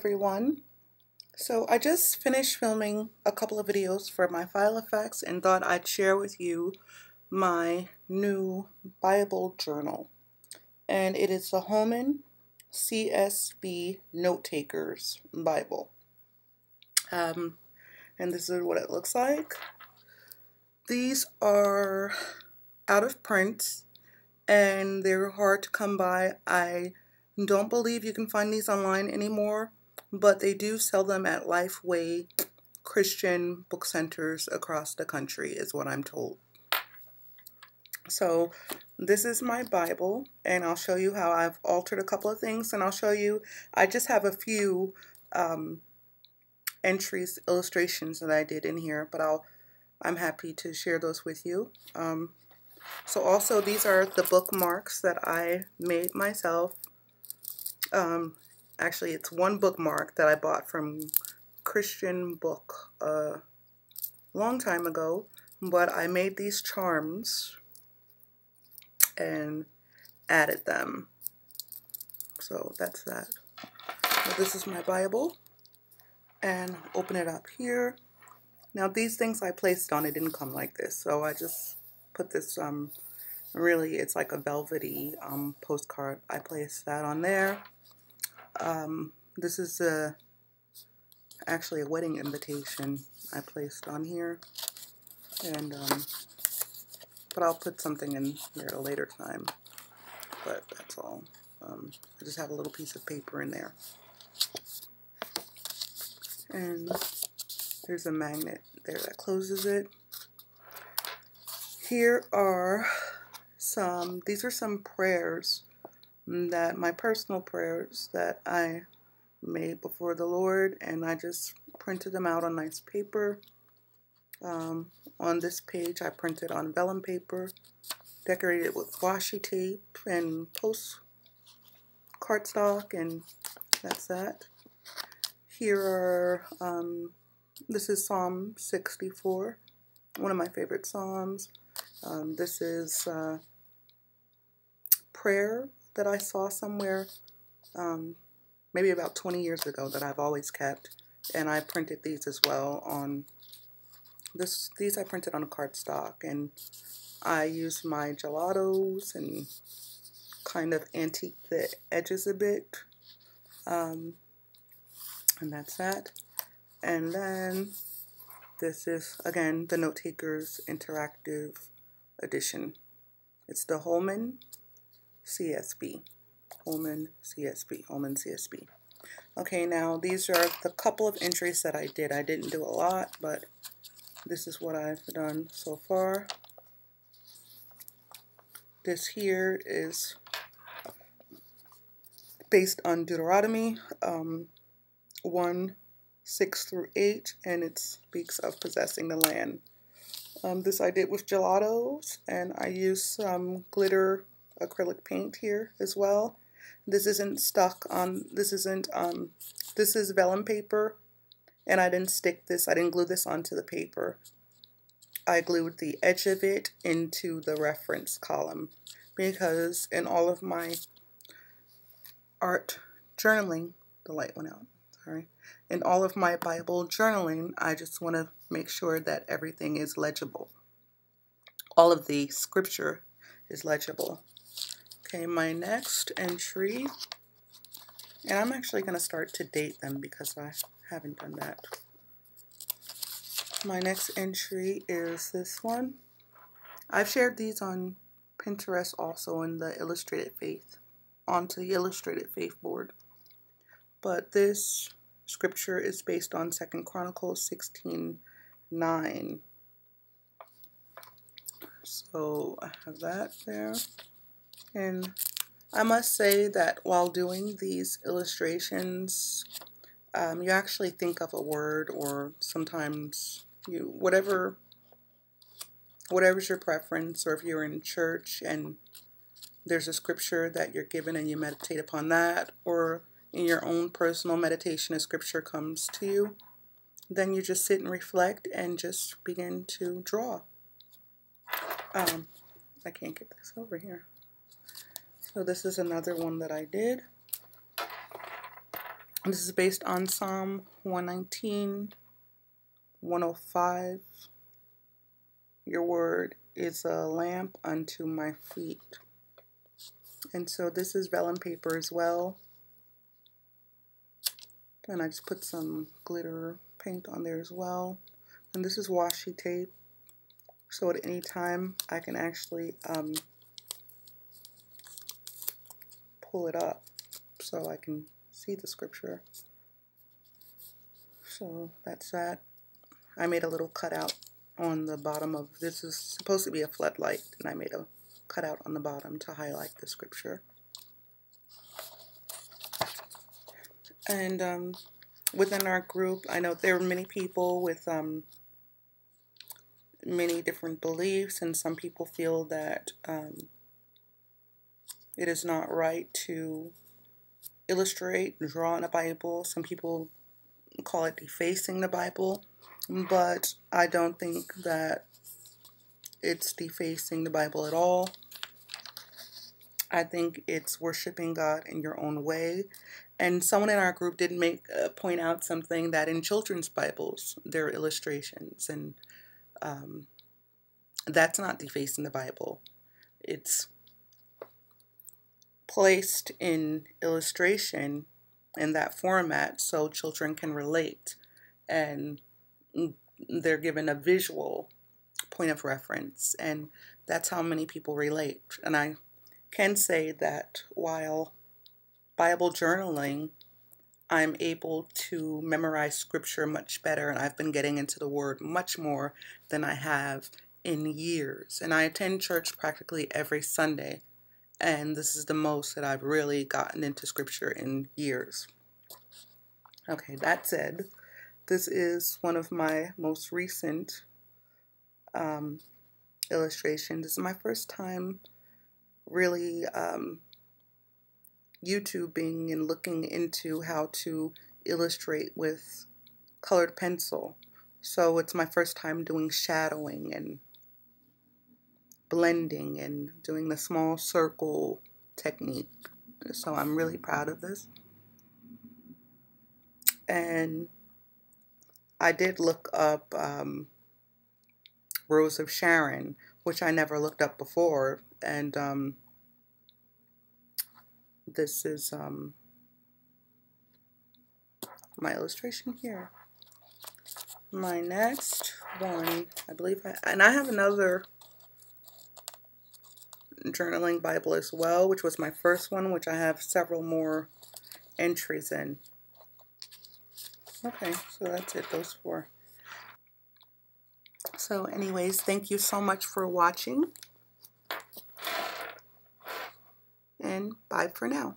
everyone. So I just finished filming a couple of videos for my file effects and thought I'd share with you my new Bible journal. And it is the Holman CSB Notetakers Bible. And this is what it looks like. These are out of print and they're hard to come by. I don't believe you can find these online anymore, but they do sell them at Lifeway Christian Bookstores across the country, is what I'm told. So this is my Bible, and I'll show you how I've altered a couple of things, and I'll show you, I just have a few entries, illustrations that I did in here, but I'm happy to share those with you. So also these are the bookmarks that I made myself. Actually, it's one bookmark that I bought from Christian Book a long time ago, but I made these charms and added them. So that's that. So this is my Bible, and open it up here. Now these things I placed on, it didn't come like this, so I just put this, really it's like a velvety postcard. I placed that on there. This is actually a wedding invitation I placed on here, and but I'll put something in here at a later time, but that's all. I just have a little piece of paper in there, and there's a magnet there that closes it. Here are these are some prayers, that my personal prayers that I made before the Lord, and I just printed them out on nice paper. On this page I printed on vellum paper, decorated with washi tape and post cardstock, and that's that. Here are, this is Psalm 64, one of my favorite Psalms. This is prayer that I saw somewhere maybe about 20 years ago that I've always kept, and I printed these as well on these I printed on a cardstock, and I used my gelatos and kind of antique the edges a bit, and that's that. And then this is again the Notetakers Interactive Edition. It's the Holman CSB. Holman CSB. Okay, now these are the couple of entries that I did. I didn't do a lot, but this is what I've done so far. This here is based on Deuteronomy 1:6-8, and it speaks of possessing the land. This I did with gelatos, and I used some glitter acrylic paint here as well. This isn't stuck on, this is vellum paper, and I didn't stick this, I didn't glue this onto the paper. I glued the edge of it into the reference column, because in all of my art journaling, the light went out, sorry. In all of my Bible journaling, I just want to make sure that everything is legible. All of the scripture is legible. Okay, my next entry, and I'm actually going to start to date them because I haven't done that. My next entry is this one. I've shared these on Pinterest also in the Illustrated Faith, onto the Illustrated Faith board. But this scripture is based on 2 Chronicles 16:9. So I have that there. And I must say that while doing these illustrations, you actually think of a word, or sometimes whatever's your preference, or if you're in church and there's a scripture that you're given and you meditate upon that, or in your own personal meditation a scripture comes to you, then you just sit and reflect and just begin to draw. I can't get this over here. So this is another one that I did. This is based on Psalm 119, 105. Your word is a lamp unto my feet. And so this is vellum paper as well. And I just put some glitter paint on there as well. And this is washi tape. So at any time I can actually pull it up so I can see the scripture. So that's that. I made a little cutout on the bottom of this. Is supposed to be a floodlight, and I made a cutout on the bottom to highlight the scripture. And within our group, I know there are many people with many different beliefs, and some people feel that it is not right to illustrate and draw in a Bible. Some people call it defacing the Bible, but I don't think that it's defacing the Bible at all. I think it's worshiping God in your own way. And someone in our group did point out something, that in children's Bibles there are illustrations, and that's not defacing the Bible. It's placed in illustration in that format so children can relate, and they're given a visual point of reference, and that's how many people relate. And I can say that while Bible journaling, I'm able to memorize scripture much better, and I've been getting into the word much more than I have in years. And I attend church practically every Sunday, and this is the most that I've really gotten into scripture in years. Okay, that said, this is one of my most recent illustrations. This is my first time really YouTubing and looking into how to illustrate with colored pencil. So it's my first time doing shadowing and blending and doing the small circle technique. So I'm really proud of this. And I did look up Rose of Sharon, which I never looked up before, and this is my illustration here. My next one, I believe, I have another journaling Bible as well, which was my first one, which I have several more entries in. Okay, so that's it, those four. So anyways, thank you so much for watching, and bye for now.